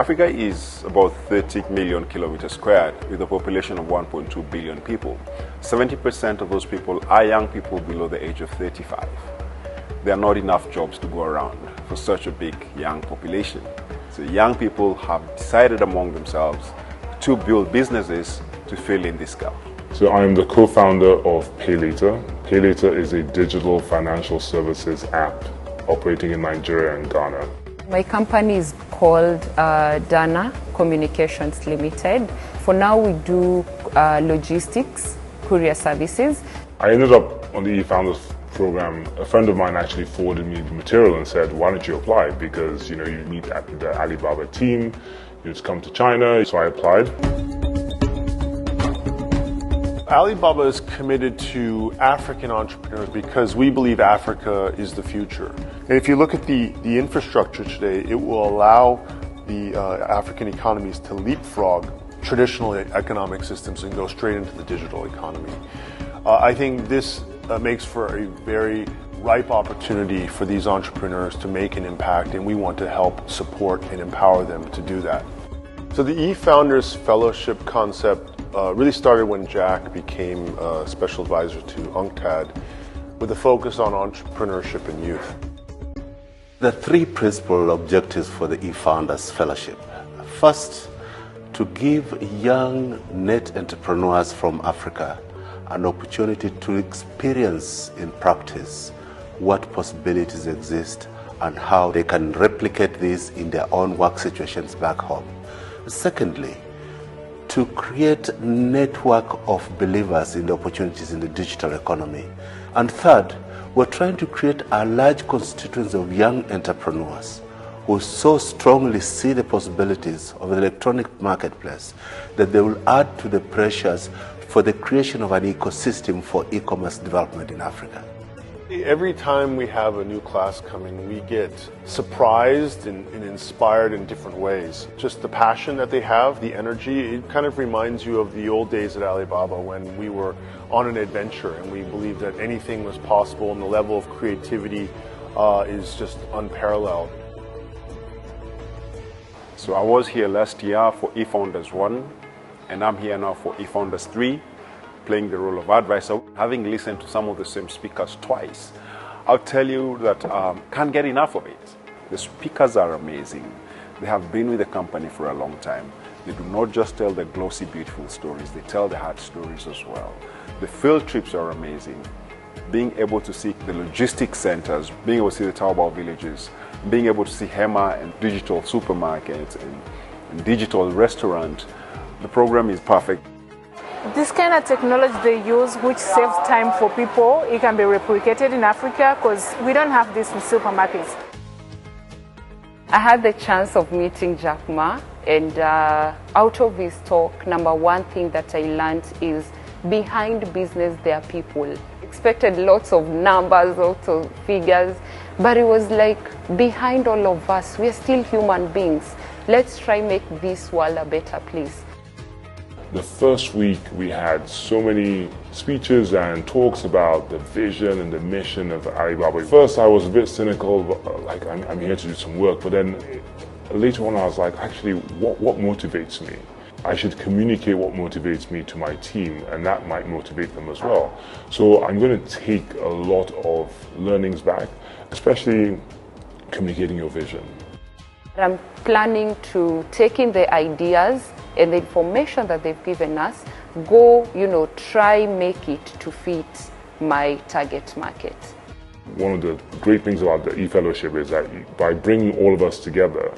Africa is about 30 million kilometers squared with a population of 1.2 billion people. 70% of those people are young people below the age of 35. There are not enough jobs to go around for such a big young population. So young people have decided among themselves to build businesses to fill in this gap. So I'm the co-founder of PayLater. PayLater is a digital financial services app operating in Nigeria and Ghana. My company is called Dana Communications Limited. For now, we do logistics, courier services. I ended up on the eFounders program. A friend of mine actually forwarded me the material and said, why don't you apply? Because you meet at the Alibaba team, you just come to China. So I applied. Alibaba is committed to African entrepreneurs because we believe Africa is the future. And if you look at the infrastructure today, it will allow the African economies to leapfrog traditional economic systems and go straight into the digital economy. I think this makes for a very ripe opportunity for these entrepreneurs to make an impact, and we want to help support and empower them to do that. So the eFounders Fellowship concept really started when Jack became a special advisor to UNCTAD with a focus on entrepreneurship and youth. The three principal objectives for the eFounders Fellowship. First, to give young net entrepreneurs from Africa an opportunity to experience in practice what possibilities exist and how they can replicate this in their own work situations back home. Secondly, to create a network of believers in the opportunities in the digital economy. And third, we're trying to create a large constituency of young entrepreneurs who so strongly see the possibilities of the electronic marketplace that they will add to the pressures for the creation of an ecosystem for e-commerce development in Africa. Every time we have a new class coming, we get surprised and inspired in different ways. Just the passion that they have, the energy, it kind of reminds you of the old days at Alibaba when we were on an adventure and we believed that anything was possible, and the level of creativity is just unparalleled. So I was here last year for eFounders 1, and I'm here now for eFounders 3. Playing the role of advisor. Having listened to some of the same speakers twice, I'll tell you that can't get enough of it. The speakers are amazing. They have been with the company for a long time. They do not just tell the glossy, beautiful stories, they tell the hard stories as well. The field trips are amazing. Being able to see the logistics centers, being able to see the Taobao villages, being able to see HEMA and digital supermarkets and digital restaurant, the program is perfect. This kind of technology they use, which saves time for people, it can be replicated in Africa because we don't have this in supermarkets. I had the chance of meeting Jack Ma, and out of his talk, number one thing that I learned is behind business there are people. Expected lots of numbers, lots of figures, but it was like behind all of us, we're still human beings. Let's try make this world a better place. The first week we had so many speeches and talks about the vision and the mission of Alibaba. First I was a bit cynical, like I'm here to do some work, but then later on I was like, actually what motivates me? I should communicate what motivates me to my team, and that might motivate them as well. So I'm going to take a lot of learnings back, especially communicating your vision. I'm planning to take in the ideas and the information that they've given us, go, try make it to fit my target market. One of the great things about the eFellowship is that by bringing all of us together,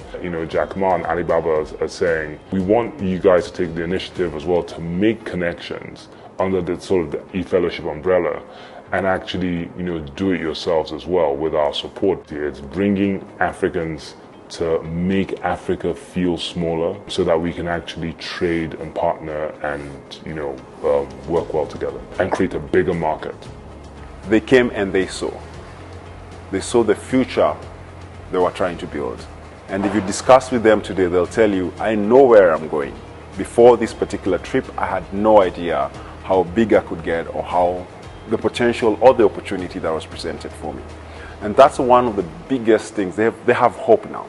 Jack Ma and Alibaba are saying, we want you guys to take the initiative as well to make connections under the sort of the eFellowship umbrella and actually, do it yourselves as well with our support. It's bringing Africans to make Africa feel smaller so that we can actually trade and partner and, work well together and create a bigger market. They came and they saw. They saw the future they were trying to build. And if you discuss with them today, they'll tell you, I know where I'm going. Before this particular trip, I had no idea how big I could get or how the potential or the opportunity that was presented for me. And that's one of the biggest things. They have hope now.